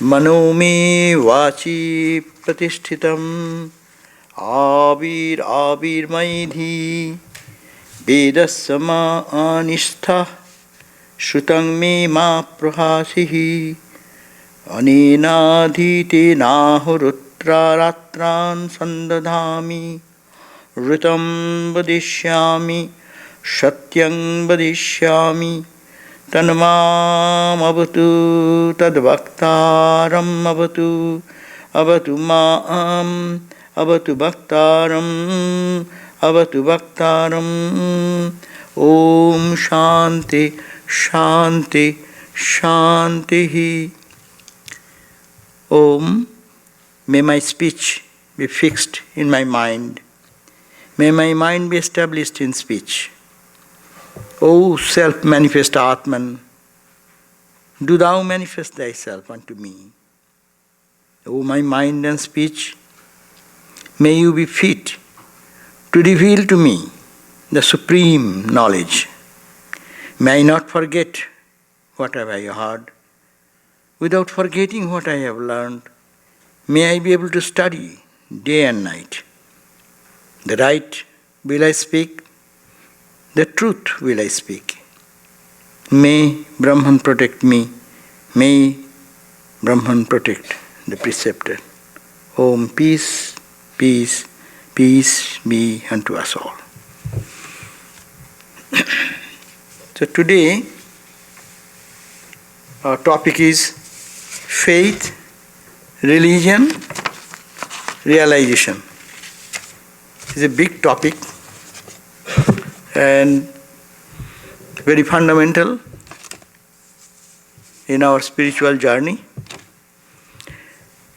Manome vachi pratishthitam avir maidhi vedasama anistha Shrutang me ma prahasihi anenadhite nahurutra ratran sandadhami Ritam vadishyami satyang vadishyami tanmam avatu tadbhaktaram avatu ma'am avatu bhaktaram Om Shanti Shanti Shanti. Om, may my speech be fixed in my mind. May my mind be established in speech. O self-manifest Atman, do thou manifest thyself unto me. O my mind and speech, may you be fit to reveal to me the supreme knowledge. May I not forget what have I heard. Without forgetting what I have learned, may I be able to study day and night. The right will I speak, the truth will I speak. May Brahman protect me, may Brahman protect the preceptor. Om, peace, peace, peace be unto us all. So today our topic is faith, religion, realization. It's a big topic and very fundamental in our spiritual journey.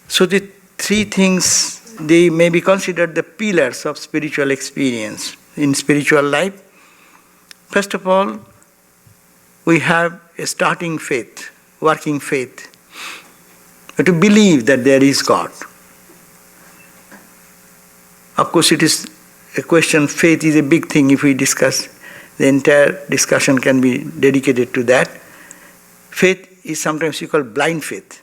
So the three things, they may be considered the pillars of spiritual experience in spiritual life. First of all, we have a starting faith, working faith, to believe that there is God. Of course, it is a question, faith is a big thing. If we discuss, the entire discussion can be dedicated to that. Faith is sometimes we call blind faith.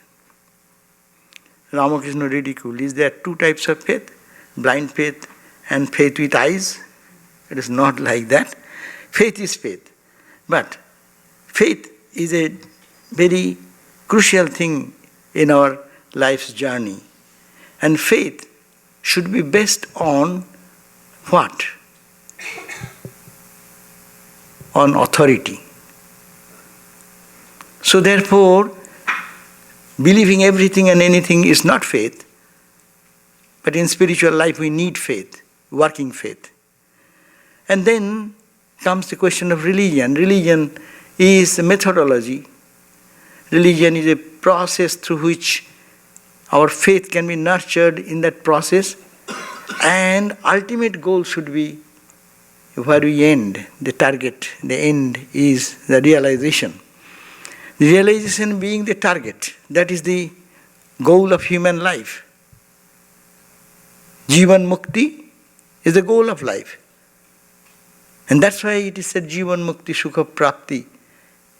Ramakrishna ridiculed, is there two types of faith? Blind faith and faith with eyes? It is not like that. Faith is faith. But faith is a very crucial thing in our life's journey. And faith should be based on what? On authority. So therefore, believing everything and anything is not faith, but in spiritual life we need faith, working faith. And then comes the question of religion. Religion is a methodology. Religion is a process through which our faith can be nurtured in that process, and ultimate goal should be where we end, the target, the end is the realization. The realization being the target, that is the goal of human life. Jivan Mukti is the goal of life. And that's why it is said Jivan Mukti Sukha Prapti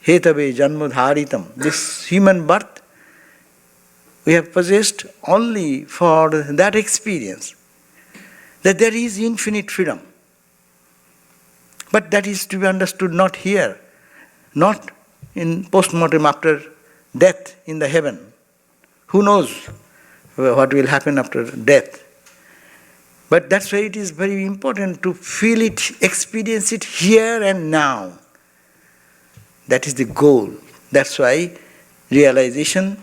Hetave Janmadharitam. This human birth we have possessed only for that experience, that there is infinite freedom. But that is to be understood not here, not in post-mortem after death in the heaven. Who knows what will happen after death? But that's why it is very important to feel it, experience it here and now. That is the goal. That's why realization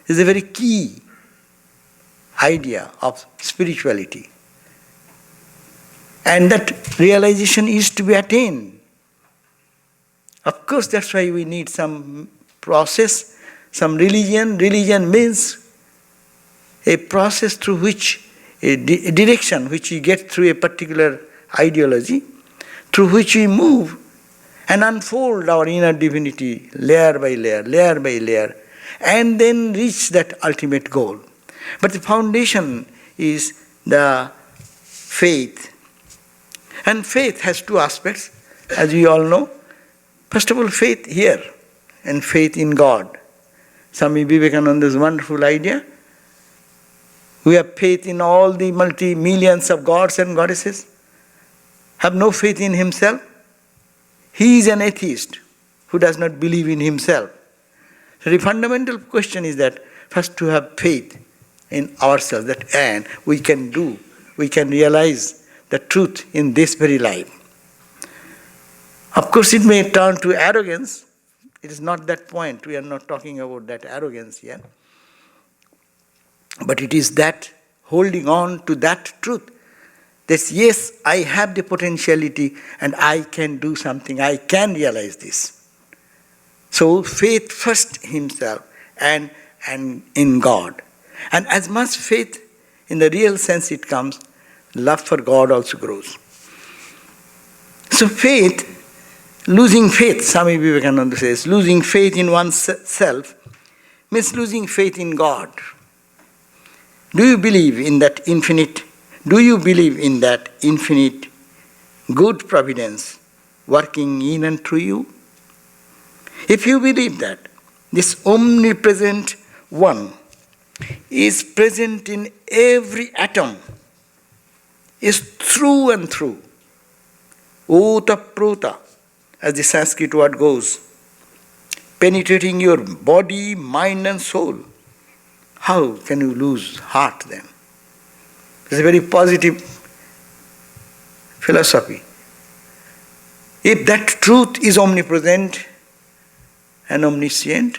is a very key idea of spirituality. And that realization is to be attained. Of course, that's why we need some process, some religion. Religion means a process through which, a direction which we get through a particular ideology, through which we move and unfold our inner divinity layer by layer, and then reach that ultimate goal. But the foundation is the faith. And faith has two aspects, as we all know. First of all, faith here and faith in God. Swami Vivekananda's wonderful idea. We have faith in all the multi-millions of gods and goddesses. Have no faith in himself. He is an atheist who does not believe in himself. So the fundamental question is that first to have faith in ourselves, that and we can realize the truth in this very life. Of course, it may turn to arrogance. It is not that point. We are not talking about that arrogance here. But it is that holding on to that truth. That yes, I have the potentiality and I can do something. I can realize this. So faith first himself and in God. And as much faith in the real sense it comes, love for God also grows. So losing faith, Swami Vivekananda says, losing faith in oneself means losing faith in God. Do you believe in that infinite good providence working in and through you? If you believe that this omnipresent one is present in every atom, is through and through, ota prota, as the Sanskrit word goes, penetrating your body, mind and soul, how can you lose heart then? It's a very positive philosophy. If that truth is omnipresent and omniscient,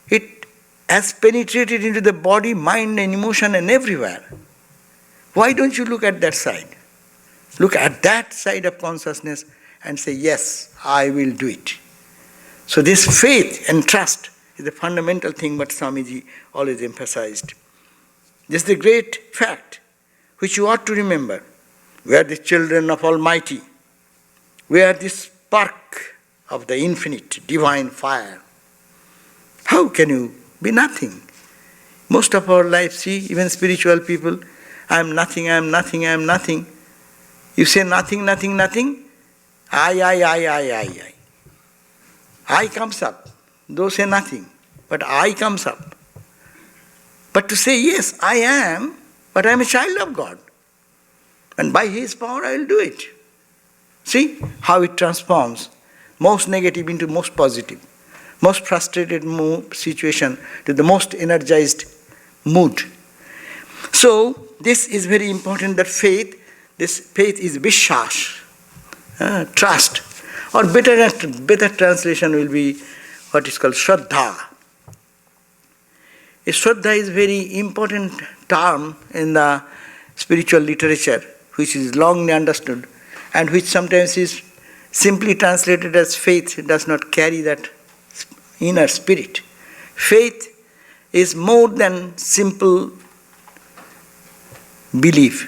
it has penetrated into the body, mind and emotion and everywhere. Why don't you look at that side? Look at that side of consciousness and say, yes, I will do it. So this faith and trust is the fundamental thing what Swamiji always emphasized. This is the great fact which you ought to remember. We are the children of Almighty. We are the spark of the infinite divine fire. How can you be nothing? Most of our life, see, even spiritual people, I am nothing, I am nothing, I am nothing. You say nothing, nothing, nothing. I. I comes up. Those say nothing, but I comes up. But to say, yes, I am, but I am a child of God. And by His power I will do it. See how it transforms most negative into most positive, most frustrated situation to the most energized mood. So this is very important, that this faith is vishwas, trust. Or better translation will be what is called shraddha. Shraddha is very important term in the spiritual literature, which is longly understood and which sometimes is simply translated as faith. It does not carry that inner spirit. Faith is more than simple belief.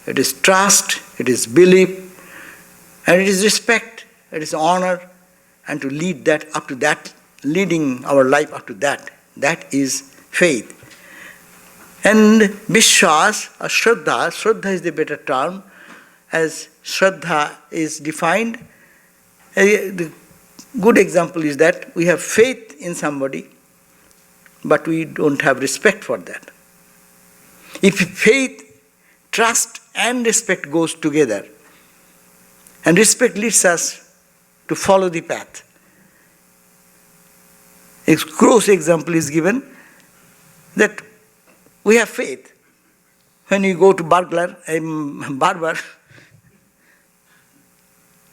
It is trust, it is belief, and it is respect, it is honor, and to lead that up to that, leading our life up to that. That is faith. And vishwas or Shraddha is the better term, as Shraddha is defined. The good example is that we have faith in somebody, but we don't have respect for that. If faith, trust and respect goes together, and respect leads us to follow the path. A gross example is given that we have faith. When you go to barber,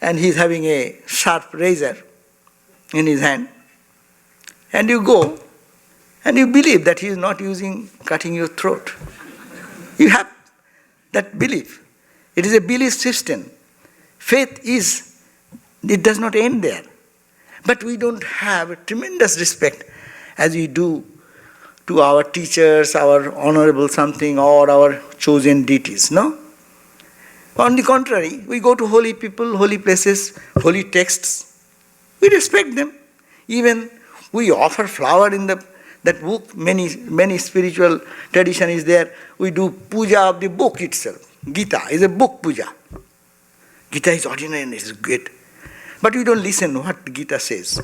and he is having a sharp razor in his hand, and you go, and you believe that he is not cutting your throat. You have that belief. It is a belief system. Faith it does not end there. But we don't have a tremendous respect as we do to our teachers, our honorable something, or our chosen deities, no? On the contrary, we go to holy people, holy places, holy texts. We respect them. Even we offer flower in that book. Many spiritual tradition is there. We do puja of the book itself. Gita is a book puja. Gita is ordinary and is great. But we don't listen what Gita says.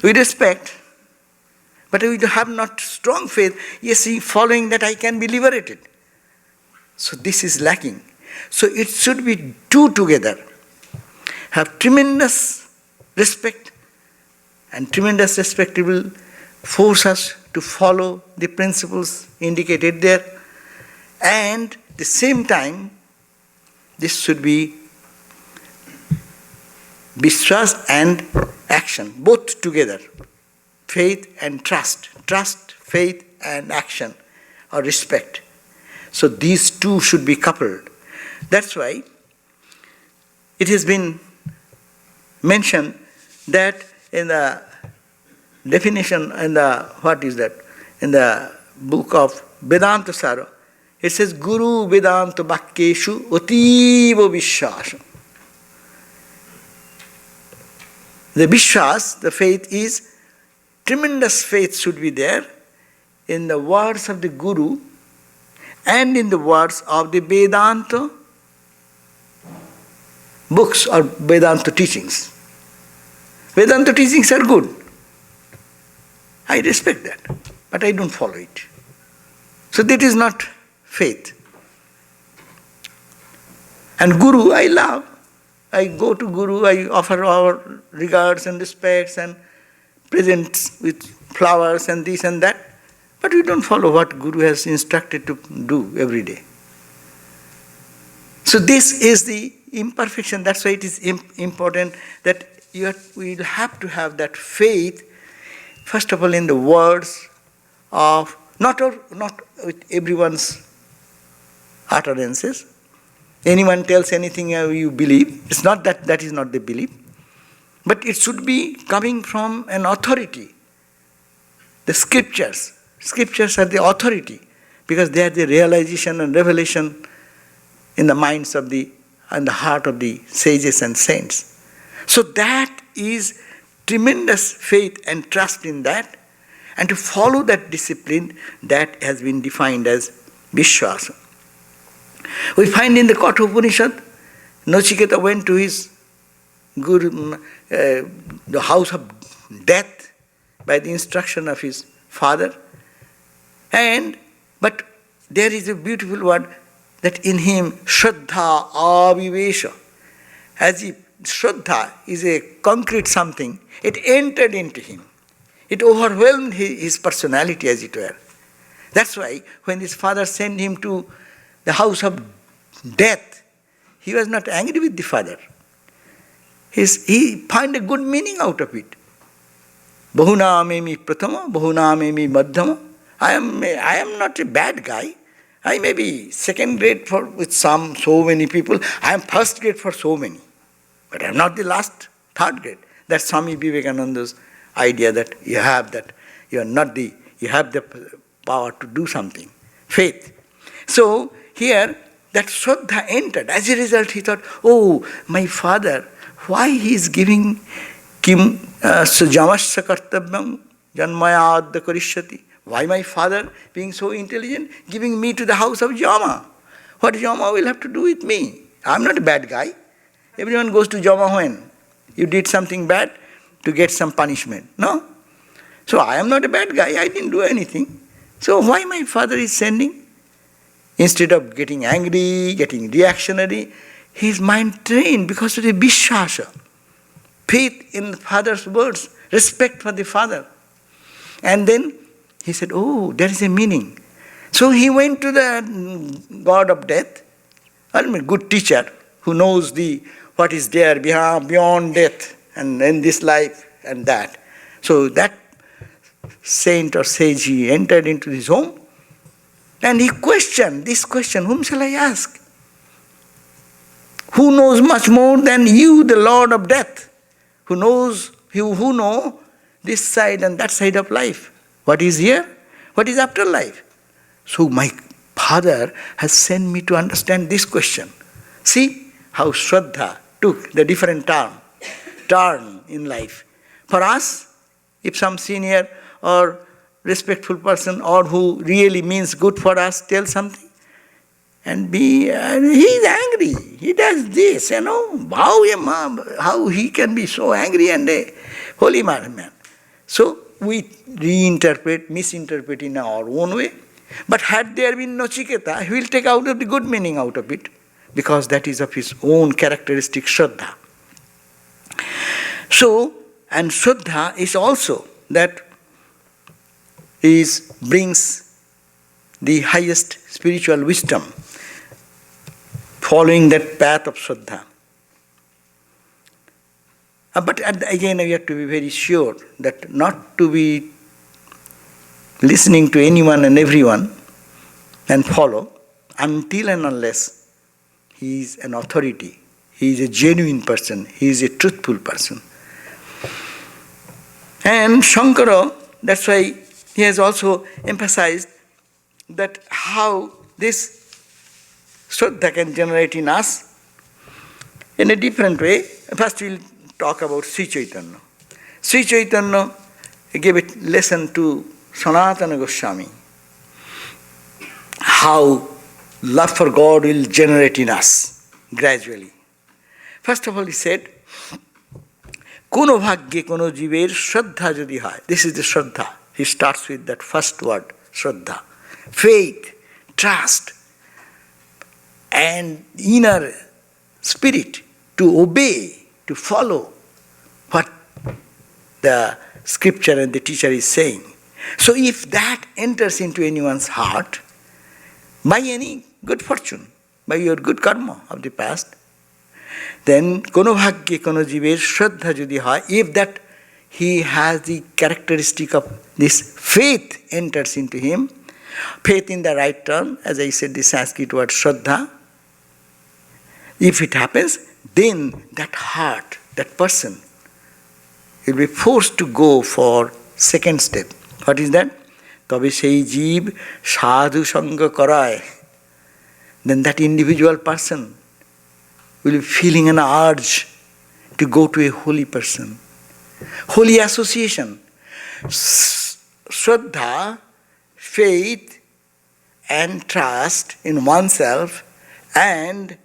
We respect, But we have not strong faith. Yes, following that I can be liberated. So this is lacking. So it should be two together. Have tremendous respect, and tremendous respect will force us to follow the principles indicated there. And at the same time, this should be Vishwas and action, both together. Faith and trust. Trust, faith and action, or respect. So these two should be coupled. That's why it has been mentioned that in the definition, in the book of Vedanta Sara, it says Guru Vedanta Vakkeshu Ativa Vishwasa. The Vishwas, the faith is, tremendous faith should be there in the words of the Guru and in the words of the Vedanta books or Vedanta teachings. Vedanta teachings are good. I respect that, but I don't follow it. So that is not faith. And Guru I love. I go to Guru, I offer our regards and respects and presents with flowers and this and that. But we don't follow what Guru has instructed to do every day. So this is the imperfection. That's why it is important that we will have to have that faith, first of all, in the words of, not with everyone's utterances. Anyone tells anything you believe. It's not that is not the belief. But it should be coming from an authority. The scriptures. Scriptures are the authority because they are the realization and revelation in the minds of and the heart of the sages and saints. So that is tremendous faith and trust in that, and to follow that discipline that has been defined as Vishwasa. We find in the Katha Upanishad, Nachiketa went to his Guru, the house of death by the instruction of his father. But there is a beautiful word that in him, Shraddha Avivesha. As if Shraddha is a concrete something, it entered into him. It overwhelmed his personality, as it were. That's why when his father sent him to the house of death, he was not angry with the father. He found a good meaning out of it. Bahunamemi prathama, bahunamemi madhyama. I am not a bad guy. I may be second grade with so many people. I am first grade for so many. But I am not the last, third grade. That's Swami Vivekananda's idea that you have the power to do something. Faith. So here that Shraddha entered. As a result he thought, oh, my father, why he is giving kim sajamasya kartavyam janmayadda karishyati? Why my father, being so intelligent, giving me to the house of Jama? What Jama will have to do with me? I am not a bad guy. Everyone goes to Jama when? You did something bad to get some punishment. No? So I am not a bad guy. I didn't do anything. So why my father is sending? Instead of getting angry, getting reactionary, his mind trained because of the Vishwasa. Faith in the father's words, respect for the father. And then he said, oh, there is a meaning. So he went to the god of death, a good teacher who knows what is there beyond death and in this life and that. So that saint or sage, he entered into his home and he questioned this question, whom shall I ask? Who knows much more than you, the Lord of death, who know this side and that side of life? What is here? What is afterlife? So my father has sent me to understand this question. See how Shraddha took the different turn in life. For us, if some senior or respectful person or who really means good for us tells something, and he is angry, he does this, how he can be so angry and a holy man. So we reinterpret, misinterpret in our own way. But had there been Nachiketa, he will take out of the good meaning out of it, because that is of his own characteristic Shraddha. So, and Shraddha is also that brings the highest spiritual wisdom, following that path of Shraddha. But again, we have to be very sure that not to be listening to anyone and everyone and follow until and unless he is an authority, he is a genuine person, he is a truthful person. And Shankara, that's why he has also emphasized that how this Shraddha can generate in us in a different way. First we'll talk about Sri Chaitanya. Sri Chaitanya gave a lesson to Sanatana Goswami, how love for God will generate in us gradually. First of all, he said, Kono bhagye kono jiver shraddha jodi hai. This is the shraddha. He starts with that first word, shraddha. Faith, trust, and inner spirit to obey, to follow what the scripture and the teacher is saying. So if that enters into anyone's heart, by any good fortune, by your good karma of the past, then kono bhagye kono jiver shraddha jodi hai, if that he has the characteristic of this faith enters into him, faith in the right term, as I said, the Sanskrit word shraddha, if it happens, then that heart, that person, will be forced to go for second step. What is that? Tobe sei jeev sadhu sanga karay. Then that individual person will be feeling an urge to go to a holy person. Holy association. Shraddha, faith and trust in oneself and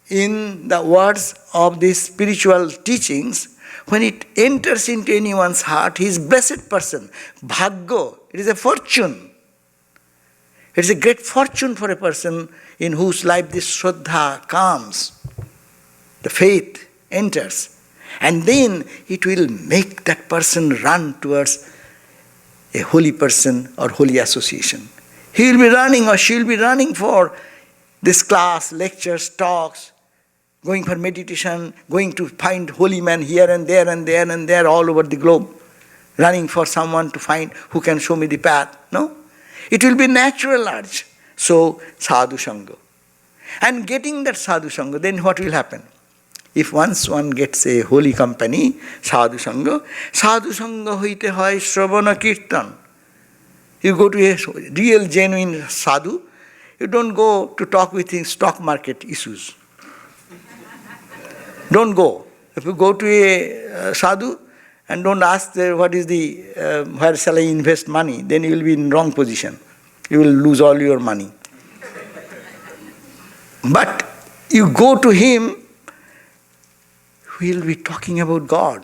in the words of these spiritual teachings, when it enters into anyone's heart, he is a blessed person. Bhagyo, it is a fortune. It is a great fortune for a person in whose life this Shraddha comes. The faith enters. And then it will make that person run towards a holy person or holy association. He will be running or she will be running for this class, lectures, talks, going for meditation, going to find holy men here and there and there and there all over the globe, running for someone to find who can show me the path. No? It will be natural urge. So, sadhu sangha. And getting that sadhu sangha, then what will happen? If once one gets a holy company, sadhu sangha hoite hoy shravana kirtan. You go to a real genuine sadhu, you don't go to talk with him stock market issues. Don't go. If you go to a sadhu and don't ask what is the, where shall I invest money, then you will be in wrong position. You will lose all your money. But you go to him, we will be talking about God.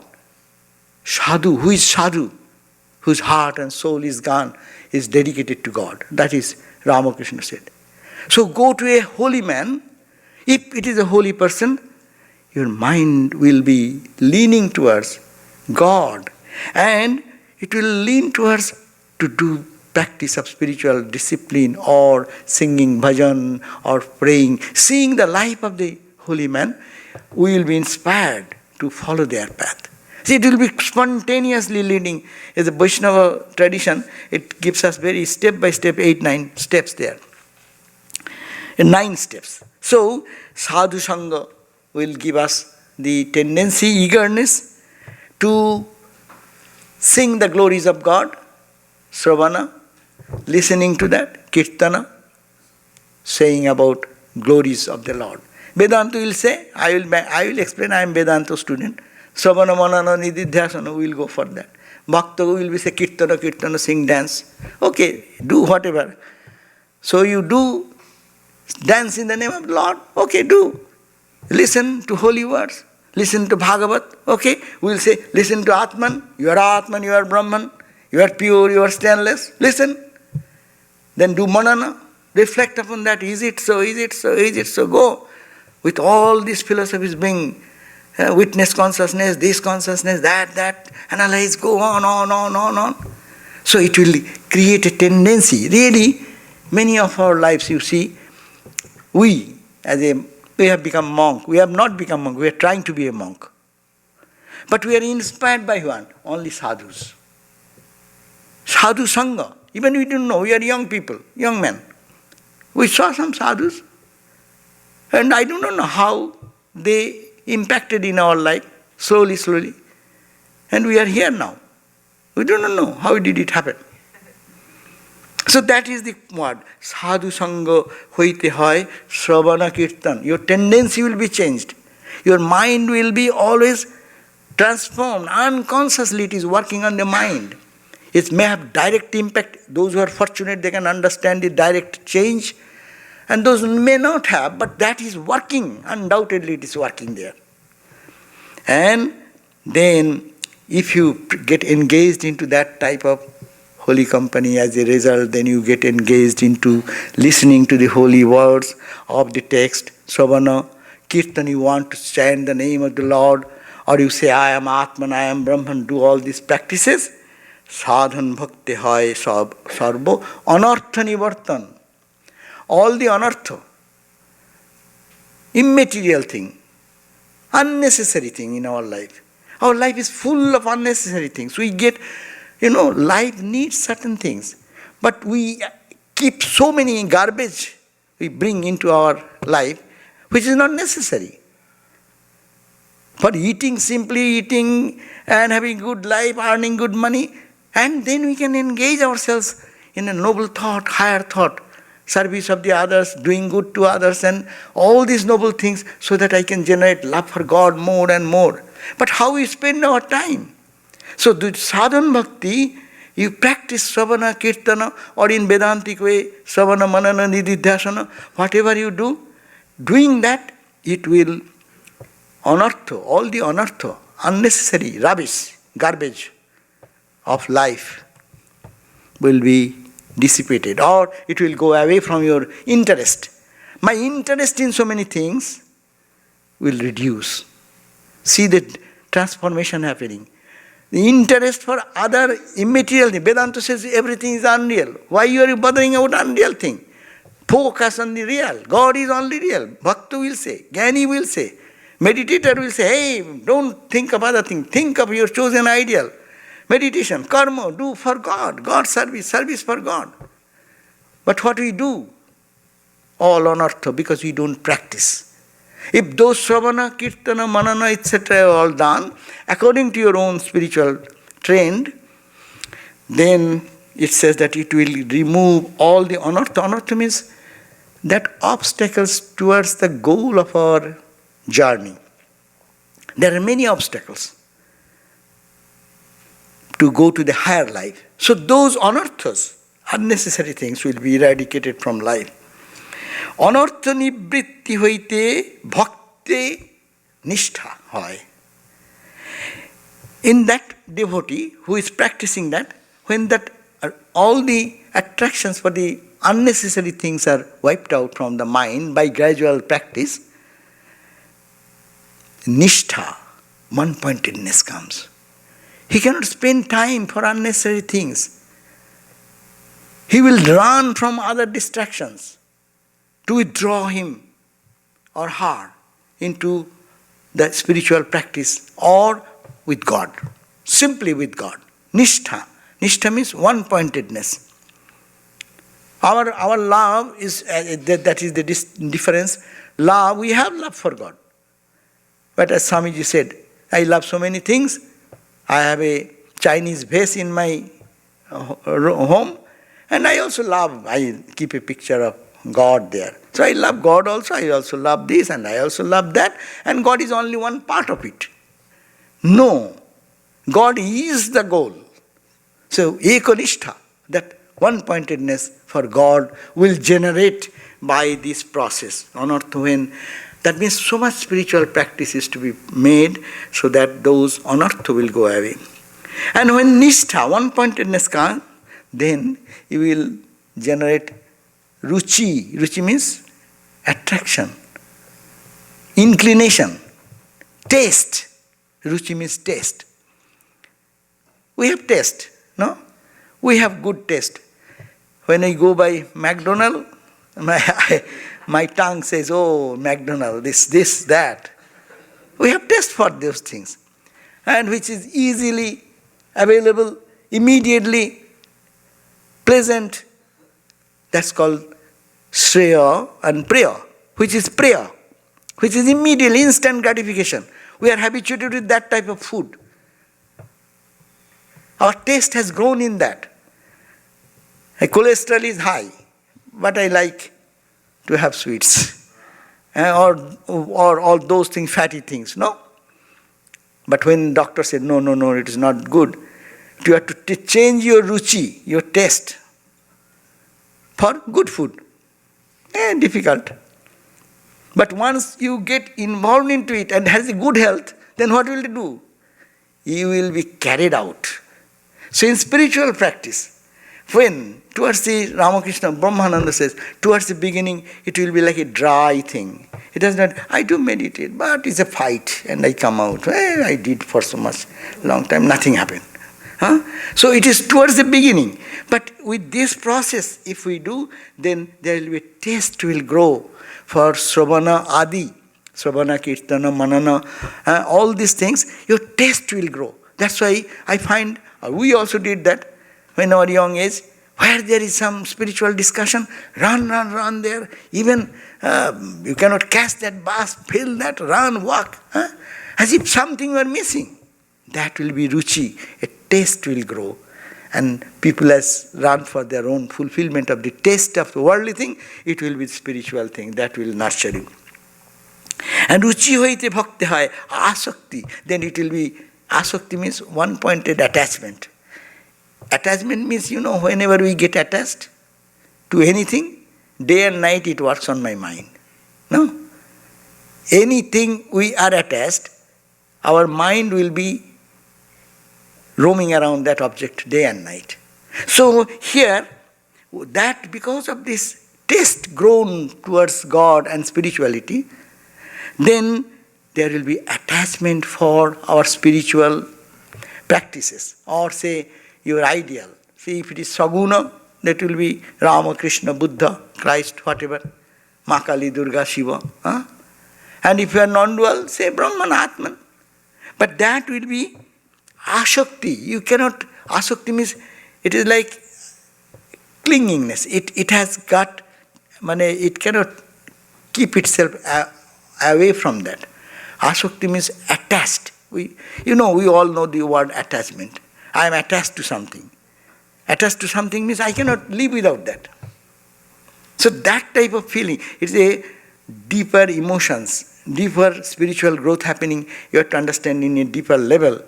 Sadhu, who is sadhu? Whose heart and soul is gone, is dedicated to God. That is Ramakrishna said. So go to a holy man. If it is a holy person, your mind will be leaning towards God, and it will lean towards to do practice of spiritual discipline or singing bhajan or praying. Seeing the life of the holy man, we will be inspired to follow their path. See, it will be spontaneously leading. As a Vaishnava tradition, it gives us very step by step, 8-9 steps there. 9 steps. So, sadhu sangha will give us the tendency, eagerness to sing the glories of God, Sravana, listening to that, Kirtana, saying about glories of the Lord. Vedanta will say, I will explain, I am Vedanta student. Sravana, Manana, Nididhyasana, we will go for that. Bhakta will be say, Kirtana, sing, dance. Okay, do whatever. So you do dance in the name of the Lord? Okay, do. Listen to holy words. Listen to Bhagavat. Okay, we'll say, listen to Atman. You are Atman, you are Brahman. You are pure, you are stainless. Listen. Then do manana. Reflect upon that. Is it so? Is it so? Is it so? Go. With all these philosophies being witness consciousness, this consciousness, that, analyze, go on. So it will create a tendency. Really, many of our lives, you see, we have become monk. We have not become monk. We are trying to be a monk. But we are inspired by one? Only sadhus. Sadhu Sangha. Even we don't know. We are young people, young men. We saw some sadhus. And I do not know how they impacted in our life, slowly. And we are here now. We do not know how did it happen. So that is the word. Sadhu Sangha hoite hoy Shravana Kirtan. Your tendency will be changed. Your mind will be always transformed. Unconsciously it is working on the mind. It may have direct impact. Those who are fortunate, they can understand the direct change. And those may not have, but that is working. Undoubtedly it is working there. And then if you get engaged into that type of holy company, as a result, then you get engaged into listening to the holy words of the text. Sravana, Kirtan, you want to chant the name of the Lord, or you say, I am Atman, I am Brahman, do all these practices. Sadhan bhakti hai sarvo anartha nivartan. All the anartha, immaterial thing, unnecessary thing in our life. Our life is full of unnecessary things. We get, life needs certain things. But we keep so many garbage we bring into our life, which is not necessary. For simply eating and having good life, earning good money, and then we can engage ourselves in a noble thought, higher thought, service of the others, doing good to others, and all these noble things, so that I can generate love for God more and more. But how we spend our time? So the sadhana bhakti, you practice Sravana, Kirtana, or in Vedantic way, Sravana, Manana, Nididhyasana, whatever you do, doing that, it will anartha, all the anartha, unnecessary rubbish, garbage of life will be dissipated, or it will go away from your interest. My interest in so many things will reduce. See the transformation happening. The interest for other immaterial things. Vedanta says everything is unreal. Why you are bothering about unreal thing? Focus on the real. God is only real. Bhakta will say, Jnani will say, meditator will say, hey, don't think of other things. Think of your chosen ideal. Meditation, karma, do for God. God service for God. But what we do? All anartha, because we don't practice. If those Sravana, Kirtana, Manana, etc. are all done, according to your own spiritual trend, then it says that it will remove all the anartha. Anartha means that obstacles towards the goal of our journey. There are many obstacles to go to the higher life. So those anarthas, unnecessary things, will be eradicated from life. Anartha nivritti hoite bhakti nishtha hoy. In that devotee who is practicing that, when that all the attractions for the unnecessary things are wiped out from the mind by gradual practice, nishtha, one-pointedness comes. He cannot spend time for unnecessary things. He will run from other distractions to withdraw him or her into the spiritual practice or with God, simply with God. Nishtha. Nishtha means one-pointedness. Our love is, that is the difference. Love, we have love for God. But as Swamiji said, I love so many things. I have a Chinese vase in my home, and I also love, I keep a picture of God there. So I love God also, I also love this, and I also love that, and God is only one part of it. No, God is the goal. So ekonistha, that one-pointedness for God will generate by this process. Anartha, when That means so much spiritual practice is to be made so that those anartha will go away. And when nishtha, one-pointedness comes, then you will generate ruchi. Ruchi means attraction, inclination, taste. Ruchi means taste. We have taste, no? We have good taste. When I go by McDonald's, my tongue says, oh, McDonald's, this, that. We have taste for those things. And which is easily available, immediately pleasant. That's called Shreya and Priya, which is prayer, which is immediate, instant gratification. We are habituated with that type of food. Our taste has grown in that. My cholesterol is high, but I like to have sweets. Or all those things, fatty things, no? But when doctor said, no, it is not good, you have to change your ruchi, your taste, for good food. Difficult. But once you get involved into it and has a good health, then what will you do? You will be carried out. So in spiritual practice, when towards the Ramakrishna, Brahmananda says, towards the beginning it will be like a dry thing. It does not, I do meditate, but it's a fight and I come out. I did for so much long time, nothing happened. So it is towards the beginning. But with this process, if we do, then there will be a taste will grow for Sravana Adi, Sravana, Kirtana, Manana, all these things, your taste will grow. That's why I find, we also did that when our young age, where there is some spiritual discussion, run there. Even you cannot catch that bus, feel that, run, walk. As if something were missing. That will be ruchi, a taste will grow. And people as run for their own fulfillment of the taste of the worldly thing, it will be spiritual thing, that will nurture you. And ruchi hoite bhakti hai, asakti, then it will be, asakti means one-pointed attachment. Attachment means, whenever we get attached to anything, day and night it works on my mind. No? Anything we are attached, our mind will be roaming around that object day and night. So here, that because of this taste grown towards God and spirituality, then there will be attachment for our spiritual practices, or say your ideal. See, if it is Saguna, that will be Rama, Krishna, Buddha, Christ, whatever, Makali, Durga, Shiva. And if you are non-dual, say Brahman, Atman. But that will be Ashakti. You cannot, Ashakti means, it is like clingingness. It has got, it cannot keep itself away from that. Ashakti means attached. We all know the word attachment. I am attached to something. Attached to something means I cannot live without that. So that type of feeling, it's a deeper emotions, deeper spiritual growth happening. You have to understand in a deeper level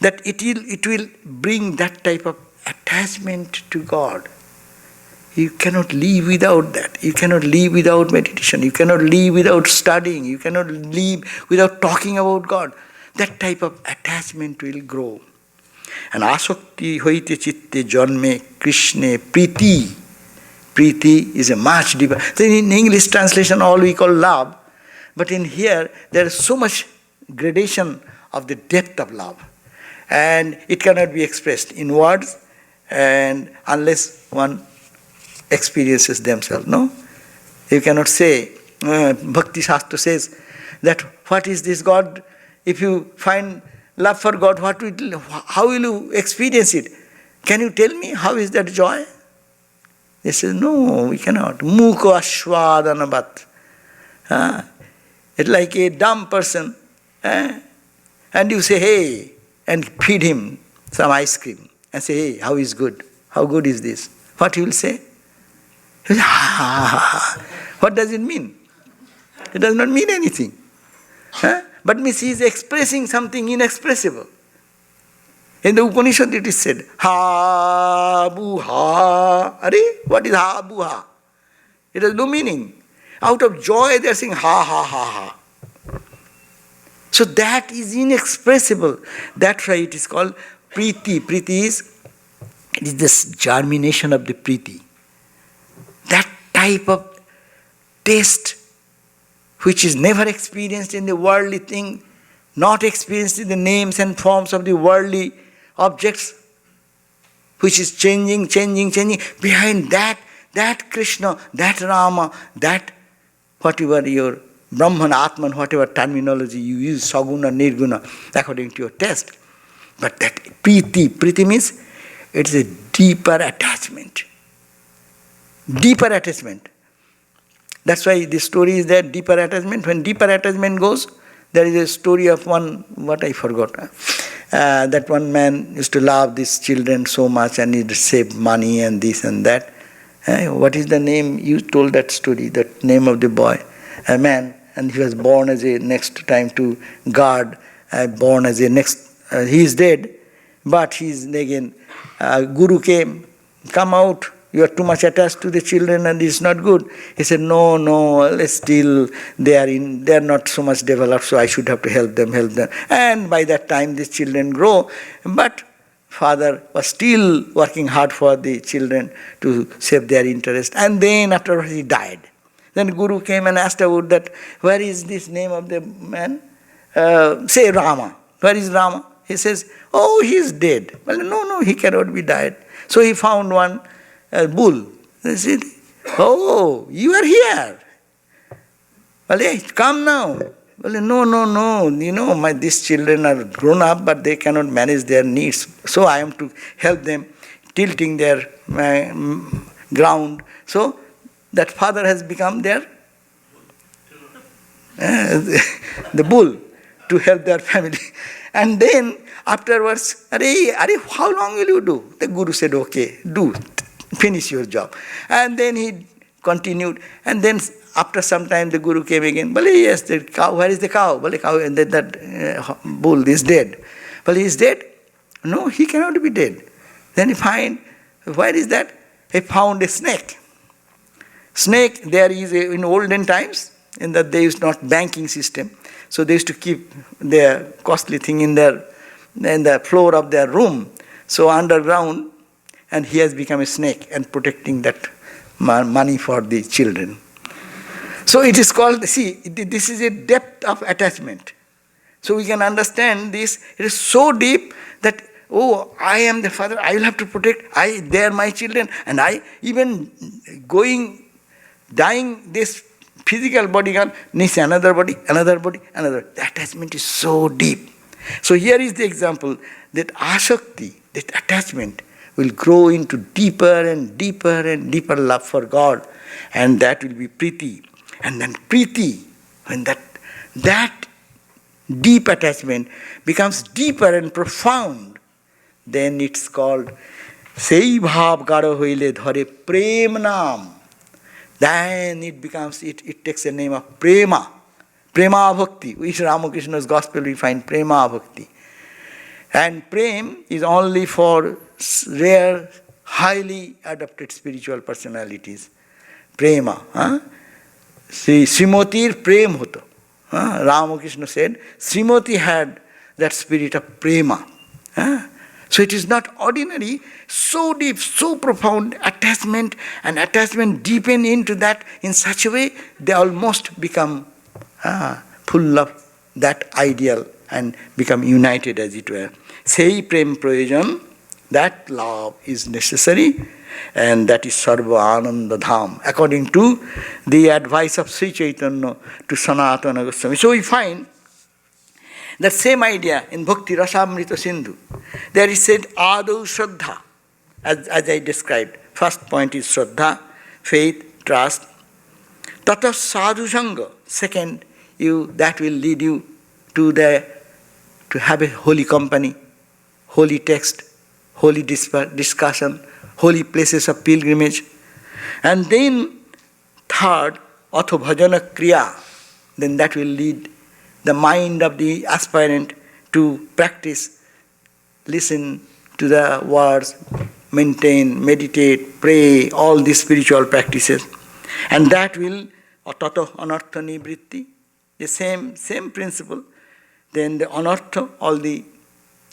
that it will bring that type of attachment to God. You cannot live without that. You cannot live without meditation. You cannot live without studying. You cannot live without talking about God. That type of attachment will grow. And asakti hoite chitte janme Krishne priti. Priti is a much deeper. Then in English translation all we call love. But in here there is so much gradation of the depth of love. And it cannot be expressed in words and unless one experiences themselves. No? You cannot say, Bhakti Shastra says that what is this God? If you find love for God, how will you experience it? Can you tell me how is that joy? They say, no, we cannot. Mukha ashwadanabat. It's like a dumb person. And you say, hey, and feed him some ice cream. And say, hey, how is good? How good is this? What he will say? He will say, what does it mean? It does not mean anything. But means he is expressing something inexpressible. In the Upanishad it is said, ha, bu, ha. What is ha, bu, ha? It has no meaning. Out of joy they are saying ha ha ha ha. So that is inexpressible. That's why it is called priti. Priti is, it is this germination of the priti. That type of taste which is never experienced in the worldly thing, not experienced in the names and forms of the worldly objects, which is changing. Behind that Krishna, that Rama, that whatever your Brahman, Atman, whatever terminology you use, Saguna, Nirguna, according to your taste. But that priti means it's a deeper attachment. Deeper attachment. That's why the story is that deeper attachment. When deeper attachment goes, there is a story of one, what I forgot. That one man used to love these children so much and he'd save money and this and that. What is the name? You told that story, that name of the boy. A man, and he was born as a next time to God, born as a next, he is dead, but he is again, Guru came, come out, you are too much attached to the children and it's not good. He said, no, still they are not so much developed, so I should have to help them. And by that time these children grow, but father was still working hard for the children to save their interest. And then afterwards he died. Then Guru came and asked about that, where is this name of the man? Say Rama. Where is Rama? He says, oh, he is dead. Well, no, he cannot be dead. So he found one bull. He said, oh, you are here. Well, hey, come now. Well, no, these children are grown up, but they cannot manage their needs. So I am to help them, tilting their ground. So that father has become their the bull to help their family. And then afterwards, how long will you do? The Guru said, okay, do, finish your job. And then he continued. And then after some time the Guru came again. Well, yes, the cow, where is the cow? Well, the cow, and that bull is dead. Well, he is dead? No, he cannot be dead. Then he find, where is that? He found a snake. Snake, there is in olden times, in that there is not banking system. So they used to keep their costly thing in the floor of their room. So underground, and he has become a snake and protecting that money for the children. So it is called, see, this is a depth of attachment. So we can understand this. It is so deep that, oh, I am the father, I will have to protect, they are my children, and I even dying this physical body gone, needs another body. The attachment is so deep. So here is the example that asakti, that attachment, will grow into deeper and deeper love for God, and that will be priti. And then priti, when that deep attachment becomes deeper and profound, then it's called sei bhav garo hoile dhare prem nam. Then it becomes, it takes a name of prema bhakti, which Ramakrishna's gospel we find prema bhakti. And prem is only for rare, highly adapted spiritual personalities. Prema. Srimati's prem hoto. Ramakrishna said, Srimati had that spirit of prema. So it is not ordinary, so deep, so profound attachment, and attachment deepen into that in such a way they almost become full of that ideal and become united, as it were. Sei prem prayojan, that love is necessary, and that is Sarva Ananda Dham, according to the advice of Sri Chaitanya to Sanatana Goswami. So we find that same idea in Bhakti Rasamrita Sindhu. There is said Adau Shraddha, as I described. First point is Shraddha, faith, trust. Tata Sadhu Sangha. Second, that will lead you to have a holy company, holy text, holy discussion, holy places of pilgrimage. And then third, Atho Bhajana Kriya. Then that will lead the mind of the aspirant to practice, listen to the words, maintain, meditate, pray, all these spiritual practices. And that will or tato anartha nivritti, the same principle. Then the anartha, all the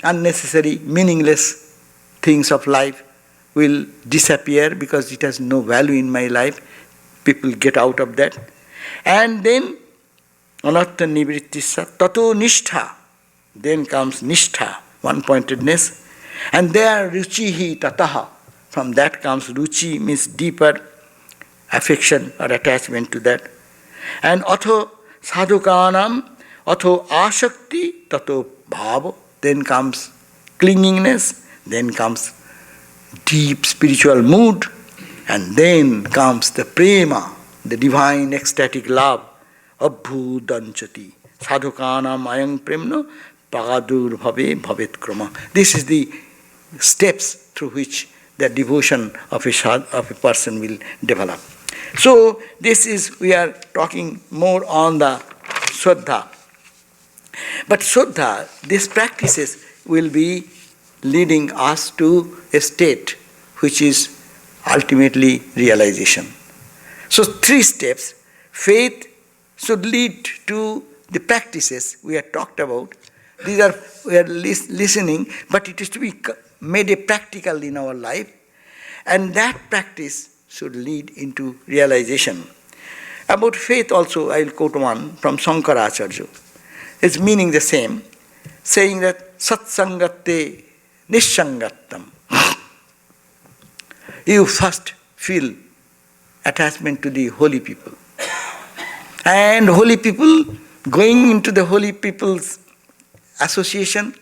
unnecessary, meaningless things of life will disappear because it has no value in my life. People get out of that. And then anartha nivrittissa tato nishtha. Then comes nishtha, one-pointedness. And there ruchihi tataha. From that comes ruchi, means deeper affection or attachment to that. And atho sadhukanam, atho ashakti, tato bhava. Then comes clingingness, then comes deep spiritual mood, and then comes the prema, the divine ecstatic love, abhudanchati, sadhukanam ayang premno, pagadur bhave bhavet krama. This is the steps through which the devotion of a person will develop. So this is, we are talking more on the Shraddha. But Shraddha, these practices will be leading us to a state which is ultimately realization. So 3 steps. Faith should lead to the practices we have talked about. These are, we are listening, but it is to be made a practical in our life. And that practice should lead into realization. About faith also, I will quote one from Shankaracharya. Its meaning the same, saying that satsangate nishangattam. You first feel attachment to the holy people. And holy people, going into the holy people's association,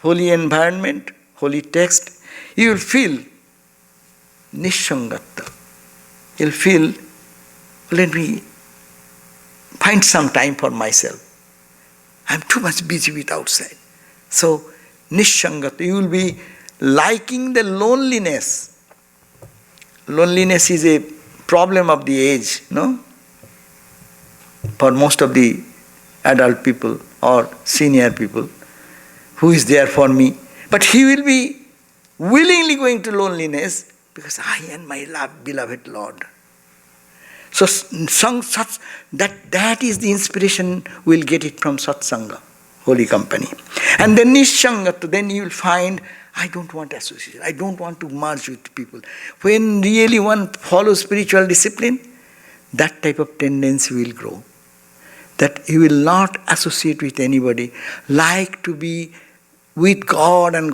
holy environment, holy text, you will feel nishangatta. You will feel, let me find some time for myself. I am too much busy with outside. So, nishangata, you will be liking the loneliness. Loneliness is a problem of the age, no? For most of the adult people or senior people, who is there for me? But he will be willingly going to loneliness because I and my beloved Lord. So that is the inspiration, we'll get it from satsanga, holy company. And then nishangata, then you will find, I don't want association, I don't want to merge with people. When really one follows spiritual discipline, that type of tendency will grow. That you will not associate with anybody, like to be with God and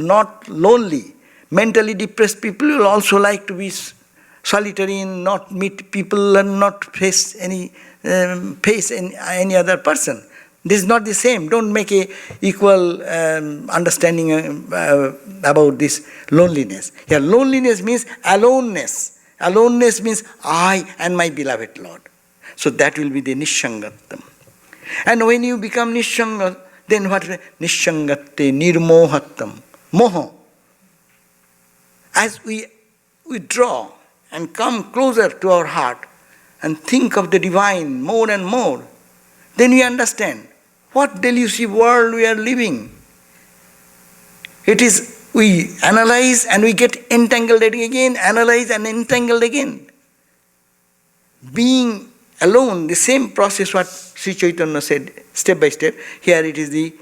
not lonely. Mentally depressed people will also like to be solitary and not meet people and not face any other person. This is not the same. Don't make a equal understanding about this loneliness. Here, loneliness means aloneness. Aloneness means I and my beloved Lord. So that will be the nishangatam. And when you become nishangat, then what? Nishangate nirmohatam. Moha. As we draw and come closer to our heart and think of the divine more and more, then we understand what delusive world we are living. It is, we analyze and we get entangled again, analyze and entangled again. Being alone, the same process what Sri Chaitanya said, step by step. Here it is the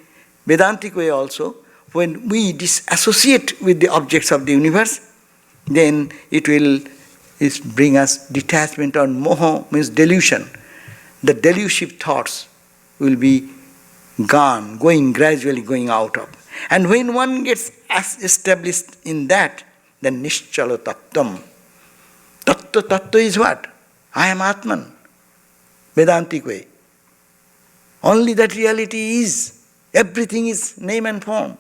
Vedantic way also. When we disassociate with the objects of the universe, then it will bring us detachment, or moha means delusion. The delusive thoughts will be gone, gradually going out of. And when one gets established in that, then nischala tattvam. Tattva is what? I am Atman. Vedantic way. Only that reality is. Everything is name and form.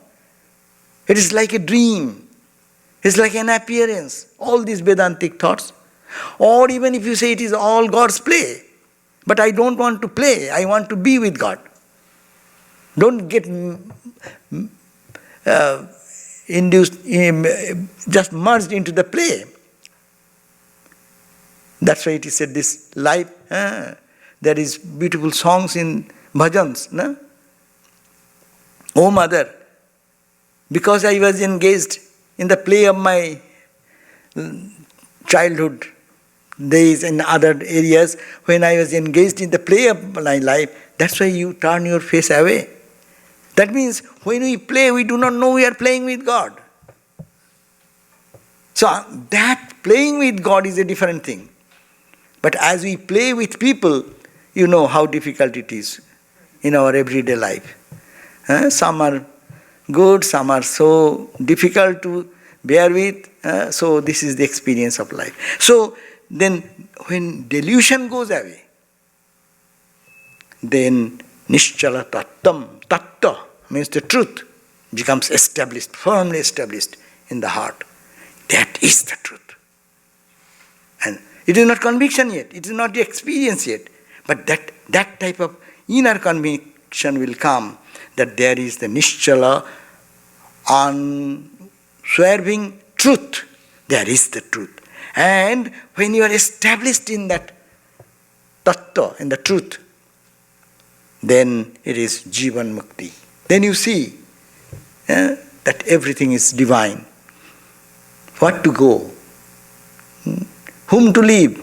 It is like a dream. It's like an appearance. All these Vedantic thoughts. Or even if you say it is all God's play. But I don't want to play. I want to be with God. Don't get just merged into the play. That's why it is said this life. There is beautiful songs in bhajans. No? Oh mother, because I was engaged in the play of my childhood, days in other areas when I was engaged in the play of my life, that's why you turn your face away. That means when we play, we do not know we are playing with God. So that playing with God is a different thing. But as we play with people, you know how difficult it is in our everyday life. Some are good, some are so difficult to bear with. So this is the experience of life. So then when delusion goes away, then nischala tattam, tatta means the truth becomes established, firmly established in the heart. That is the truth. And it is not conviction yet, it is not the experience yet, but that type of inner conviction will come that there is the nischala, unswerving truth. There is the truth. And when you are established in that tattva, in the truth, then it is jivan mukti. Then you see that everything is divine. What to go, whom to leave,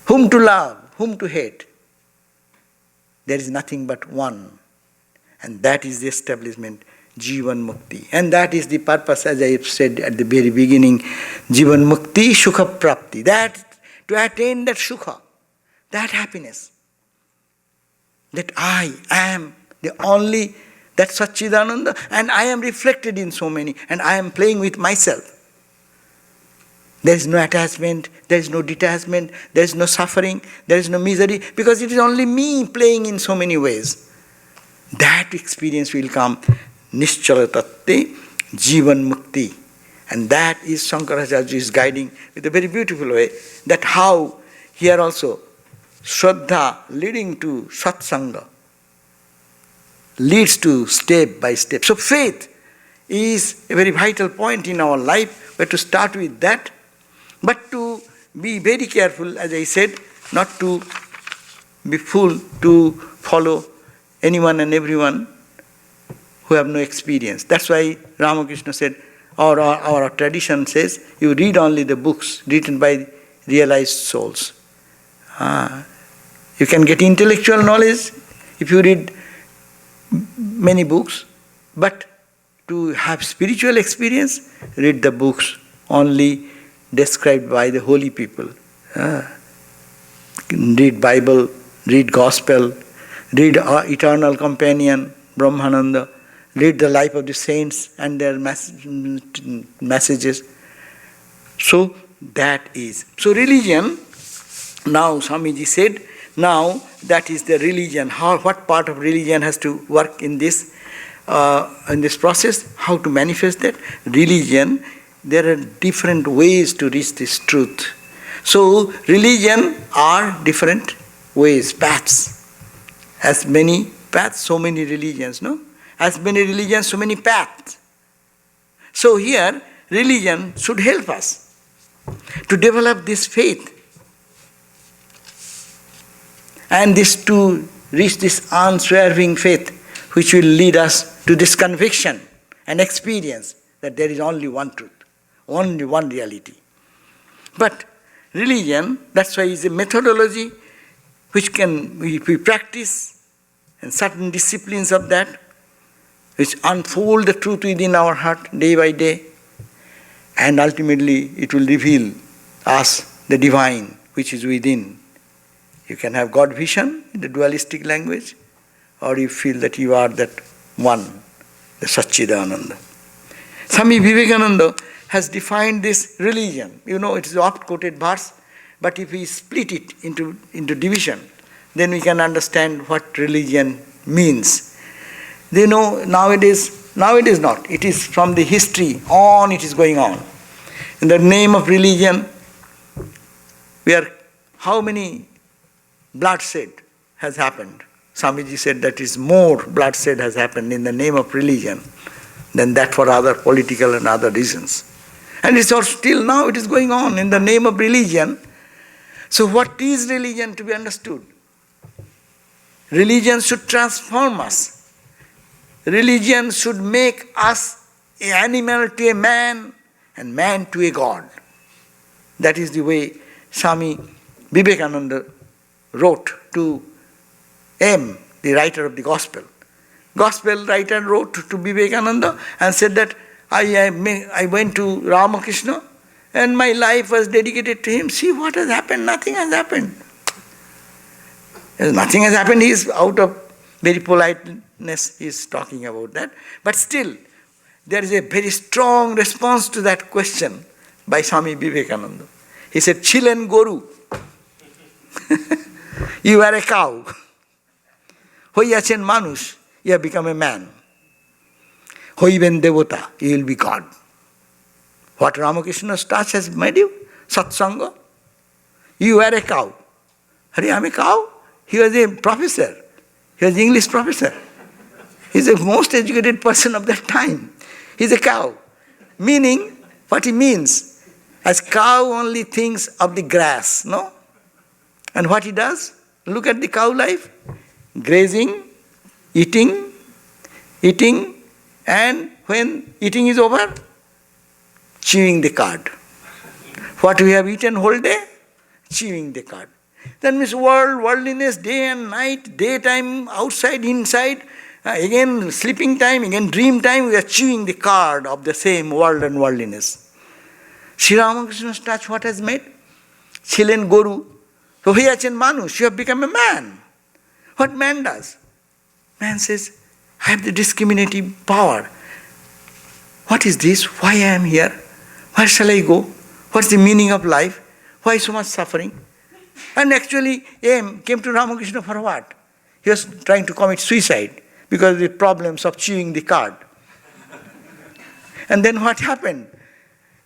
whom to love, whom to hate. There is nothing but one. And that is the establishment, jivan mukti. And that is the purpose, as I have said at the very beginning, jivan mukti, sukha prapti. That, to attain that sukha, that happiness, that I am the only, that Satchidananda, and I am reflected in so many, and I am playing with myself. There is no attachment, there is no detachment, there is no suffering, there is no misery, because it is only me playing in so many ways. That experience will come, nischala tatte, jivan mukti. And that is Shankaracharya is guiding with a very beautiful way, that how here also Shraddha leading to satsanga leads to step by step. So faith is a very vital point in our life. We have to start with that. But to be very careful, as I said, not to be fool to follow anyone and everyone who have no experience. That's why Ramakrishna said, or our tradition says, you read only the books written by realized souls. You can get intellectual knowledge if you read many books, but to have spiritual experience, read the books only described by the holy people. Read Bible, read Gospel, read our eternal companion, Brahmananda, read the life of the saints and their messages. So that is. So religion, now Swamiji said, now that is the religion. What part of religion has to work in this process? How to manifest that? Religion, there are different ways to reach this truth. So religion are different ways, paths. As many paths, so many religions, no? As many religions, so many paths. So here, religion should help us to develop this faith and this to reach this unswerving faith which will lead us to this conviction and experience that there is only one truth, only one reality. But religion, that's why is a methodology which can, if we practice and certain disciplines of that, which unfold the truth within our heart day by day, and ultimately it will reveal us the divine which is within. You can have God vision in the dualistic language, or you feel that you are that one, the Satchidananda. Swami Vivekananda has defined this religion. You know, it is an oft-quoted verse, but if we split it into division, then we can understand what religion means. They know nowadays it is not. It is from the history on, it is going on. In the name of religion, how many bloodshed has happened? Swamiji said that is more bloodshed has happened in the name of religion than that for other political and other reasons. And it's still now it is going on in the name of religion. So what is religion to be understood? Religion should transform us. Religion should make us an animal to a man and man to a God. That is the way Swami Vivekananda wrote to M, the writer of the Gospel. Gospel writer wrote to Vivekananda and said that I went to Ramakrishna and my life was dedicated to him. See what has happened? Nothing has happened. Nothing has happened. He is out of very politeness, he is talking about that. But still, there is a very strong response to that question by Swami Vivekananda. He said, Chilen Goru, you are a cow. Hoyachen Manush, you have become a man. Hoiben Devota, you will be God. What Ramakrishna's touch has made you? Satsanga. You are a cow. Hare, I am a cow? He was a professor. He was an English professor. He is the most educated person of that time. He is a cow. Meaning, what he means, as cow only thinks of the grass, no? And what he does? Look at the cow life. Grazing, eating, and when eating is over, chewing the cud. What we have eaten whole day? Chewing the cud. That means worldliness, day and night, daytime, outside, inside, again sleeping time, again dream time, we are chewing the cud of the same world and worldliness. Sri Ramakrishna's touch what has made? Chilen Goru. So Hoyachen Manush, you have become a man. What man does? Man says, I have the discriminating power. What is this? Why I am here? Where shall I go? What's the meaning of life? Why so much suffering? And actually, M came to Ramakrishna for what? He was trying to commit suicide because of the problems of chewing the cud. And then what happened?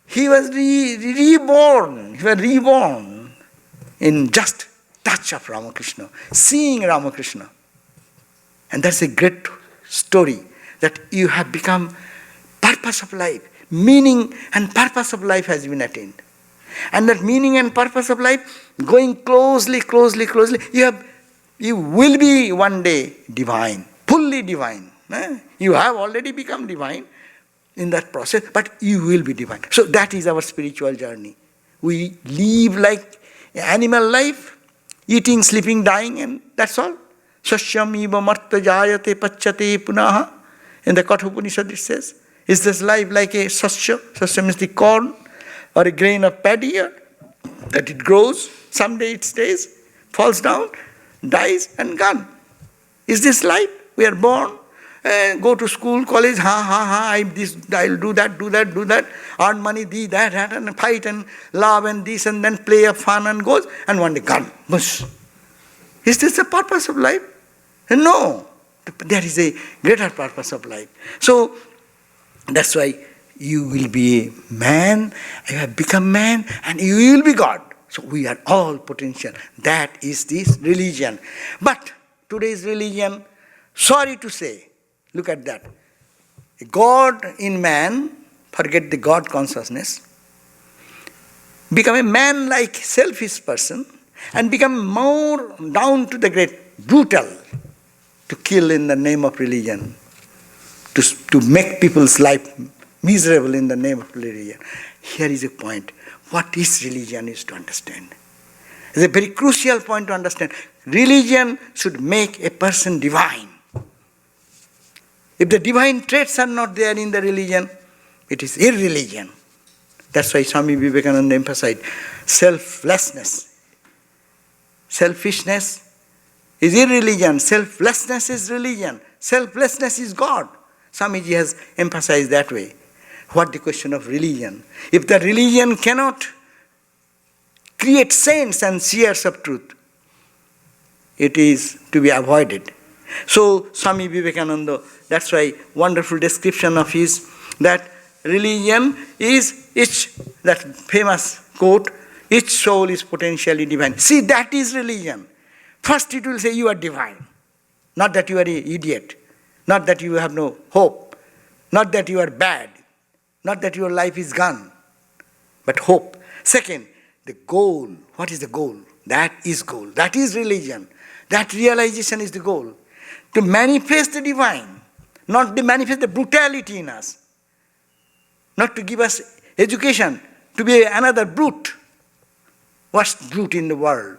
He was reborn. He was reborn in just touch of Ramakrishna, seeing Ramakrishna. And that's a great story that you have become purpose of life. Meaning and purpose of life has been attained. And that meaning and purpose of life, going closely, you will be one day divine, fully divine. You have already become divine in that process, but you will be divine. So that is our spiritual journey. We live like animal life, eating, sleeping, dying, and that's all. Sasyam iva marta jayate pachyate punaha. In the Katha Upanishad it says, is this life like a sasya? Sasya means the corn or a grain of paddy that it grows, someday it stays, falls down, dies and gone. Is this life? We are born, go to school, college, I'll do that, earn money, that, and fight and love and this and then play of fun and goes, and one day gone. Bush. Is this the purpose of life? No. There is a greater purpose of life. So, that's why you will be a man, you have become man, and you will be God. So we are all potential. That is this religion. But today's religion, sorry to say, look at that. A God in man, forget the God consciousness, become a man-like selfish person, and become more down to the great, brutal, to kill in the name of religion, to make people's life miserable in the name of religion. Here is a point. What is religion is to understand. It's a very crucial point to understand. Religion should make a person divine. If the divine traits are not there in the religion, it is irreligion. That's why Swami Vivekananda emphasized selflessness. Selfishness is irreligion. Selflessness is religion. Selflessness is God. Swamiji has emphasized that way. What the question of religion? If the religion cannot create saints and seers of truth, it is to be avoided. So Swami Vivekananda, that's why wonderful description of his, that religion is each, that famous quote, each soul is potentially divine. See, that is religion. First it will say you are divine. Not that you are an idiot. Not that you have no hope. Not that you are bad. Not that your life is gone. But hope. Second, the goal. What is the goal? That is goal. That is religion. That realization is the goal. To manifest the divine. Not to manifest the brutality in us. Not to give us education to be another brute. worst brute in the world,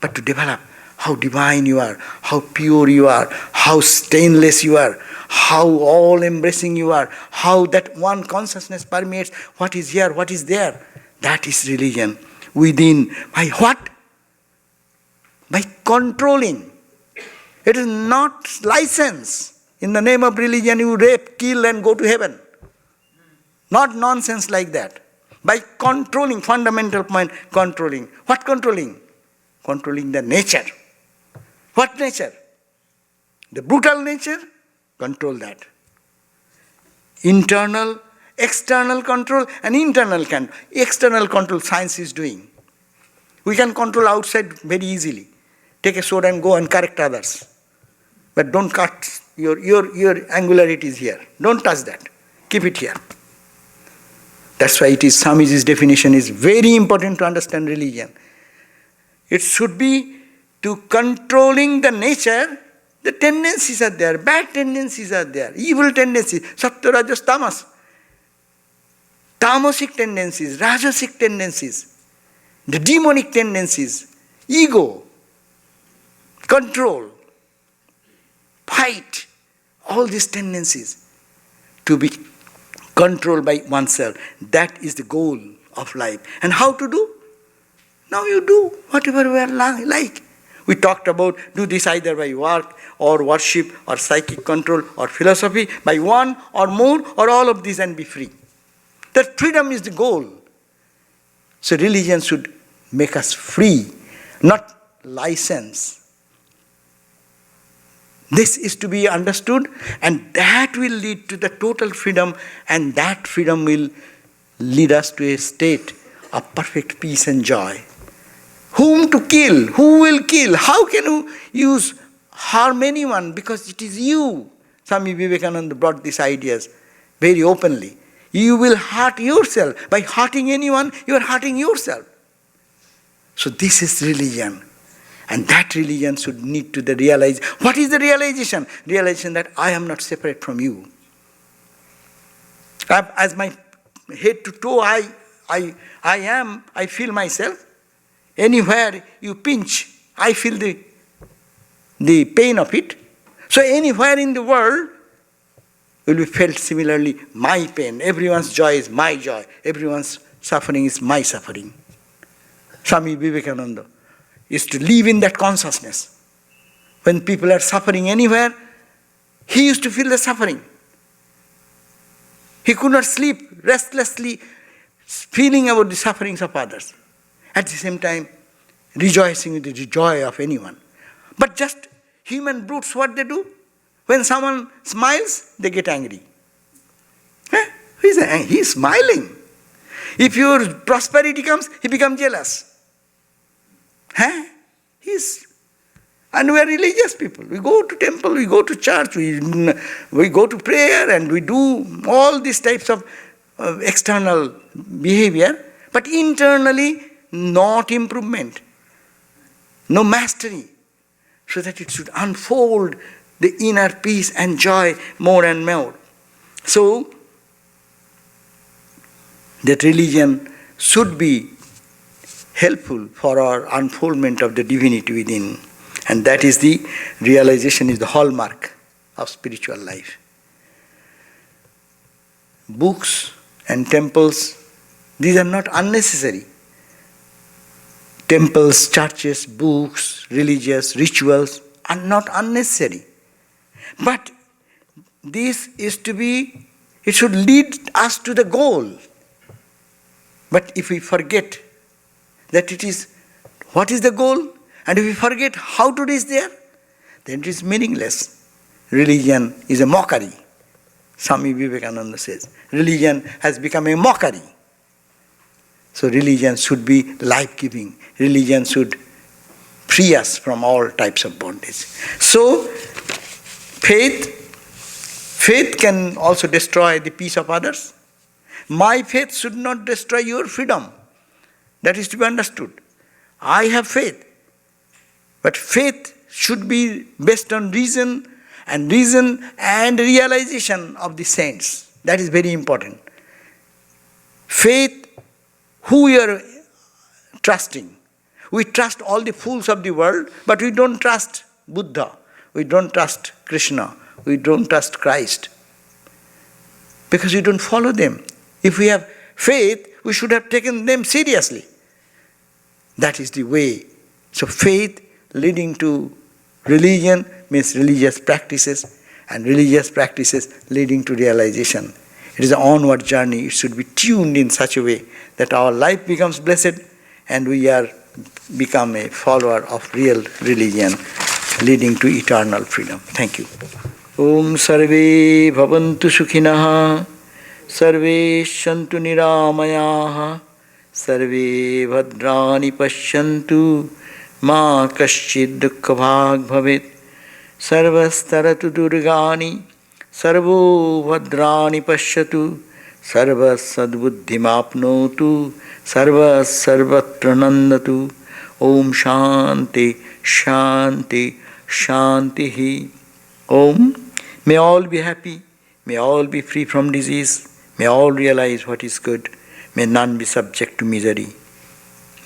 but to develop how divine you are, how pure you are, how stainless you are, how all-embracing you are, how that one consciousness permeates what is here, what is there. That is religion. Within. By what? By controlling. It is not license. In the name of religion you rape, kill and go to heaven. Not nonsense like that. By controlling, fundamental point, controlling. What controlling? Controlling the nature. What nature? The brutal nature? Control that. Internal, external control and internal control. External control science is doing. We can control outside very easily. Take a sword and go and correct others. But don't cut your angularities here. Don't touch that. Keep it here. That's why it is Swamiji's definition is very important to understand religion. It should be to controlling the nature. The tendencies are there, bad tendencies are there, evil tendencies, sattva, rajas, tamas. Tamasic tendencies, rajasic tendencies, the demonic tendencies, ego, control, fight, all these tendencies to be controlled by oneself. That is the goal of life. And how to do? Now you do whatever we are like. We talked about do this either by work or worship or psychic control or philosophy, by one or more or all of these and be free. That freedom is the goal. So religion should make us free, not license. This is to be understood, and that will lead to the total freedom, and that freedom will lead us to a state of perfect peace and joy. Whom to kill? Who will kill? How can you harm anyone? Because it is you. Swami Vivekananda brought these ideas very openly. You will hurt yourself. By hurting anyone, you are hurting yourself. So this is religion. And that religion should need to the realize. What is the realization? Realization that I am not separate from you. As my head to toe, I feel myself. Anywhere you pinch, I feel the pain of it. So anywhere in the world will be felt similarly my pain. Everyone's joy is my joy. Everyone's suffering is my suffering. Swami Vivekananda is to live in that consciousness. When people are suffering anywhere, he used to feel the suffering. He could not sleep, restlessly feeling about the sufferings of others. At the same time, rejoicing with the joy of anyone. But just human brutes, what they do? When someone smiles, they get angry. He's smiling. If your prosperity comes, he becomes jealous. And we are religious people. We go to temple, we go to church, we go to prayer, and we do all these types of external behavior. But internally, not improvement, no mastery, so that it should unfold the inner peace and joy more and more. So, that religion should be helpful for our unfoldment of the divinity within. And that is the realization, is the hallmark of spiritual life. Books and temples, these are not unnecessary. Temples, churches, books, religious rituals are not unnecessary. But this is to be, it should lead us to the goal. But if we forget that it is, what is the goal? And if we forget how to reach there, then it is meaningless. Religion is a mockery. Swami Vivekananda says, religion has become a mockery. So religion should be life-giving. Religion should free us from all types of bondage. So, faith can also destroy the peace of others. My faith should not destroy your freedom. That is to be understood. I have faith. But faith should be based on reason and realization of the saints. That is very important. Faith, who you are trusting. We trust all the fools of the world, but we don't trust Buddha. We don't trust Krishna. We don't trust Christ. Because we don't follow them. If we have faith, we should have taken them seriously. That is the way. So faith leading to religion means religious practices, and religious practices leading to realization. It is an onward journey. It should be tuned in such a way that our life becomes blessed and we become a follower of real religion leading to eternal freedom. Thank you. Om sarve bhavantu sukhinah, sarve shantu niramayaha, sarve bhadrani pashyantu, ma kaschid dukkha bhag bhavet, sarvastaratu durgani, sarvo bhadrani pashyatu, sarvas sadbuddhimapnotu, sarvas sarvatra nandatu. Om Shanti, Shanti, Shantihi. Om. May all be happy. May all be free from disease. May all realize what is good. May none be subject to misery.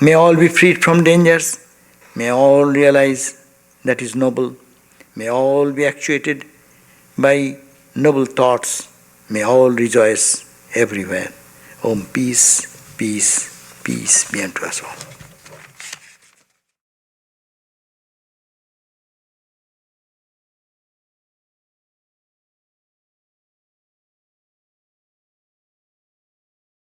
May all be freed from dangers. May all realize that is noble. May all be actuated by noble thoughts. May all rejoice everywhere. Om, peace, peace, peace be unto us all.